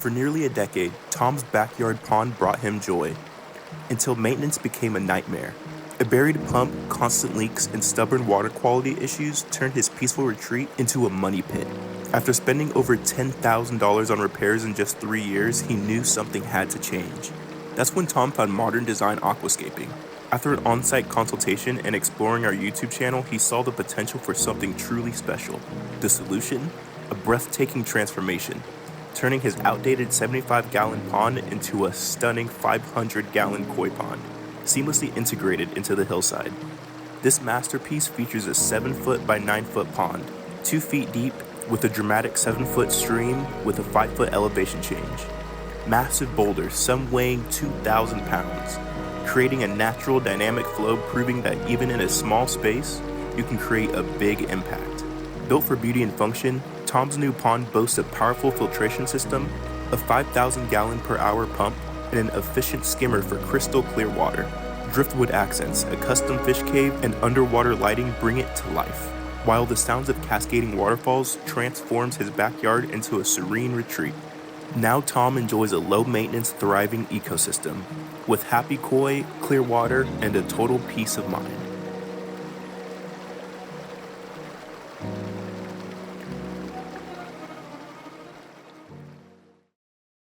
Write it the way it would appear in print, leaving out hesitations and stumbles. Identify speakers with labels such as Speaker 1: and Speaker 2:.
Speaker 1: For nearly a decade, Tom's backyard pond brought him joy, until maintenance became a nightmare. A buried pump, constant leaks, and stubborn water quality issues turned his peaceful retreat into a money pit. After spending over $10,000 on repairs in just 3 years, he knew something had to change. That's when Tom found modern design aquascaping. After an on-site consultation and exploring our YouTube channel, he saw the potential for something truly special. The solution? A breathtaking transformation, turning his outdated 75-gallon pond into a stunning 500-gallon koi pond, seamlessly integrated into the Hillside. This masterpiece features a 7-foot by 9-foot pond, 2 feet deep, with a dramatic 7-foot stream with a 5-foot elevation change. Massive boulders, some weighing 2,000 pounds, creating a natural dynamic flow, proving that even in a small space, you can create a big impact. Built for beauty and function, Tom's new pond boasts a powerful filtration system, a 5,000-gallon per hour pump, and an efficient skimmer for crystal clear water. Driftwood accents, a custom fish cave, and underwater lighting bring it to life, while the sounds of cascading waterfalls transforms his backyard into a serene retreat. Now Tom enjoys a low-maintenance, thriving ecosystem, with happy koi, clear water, and a total peace of mind.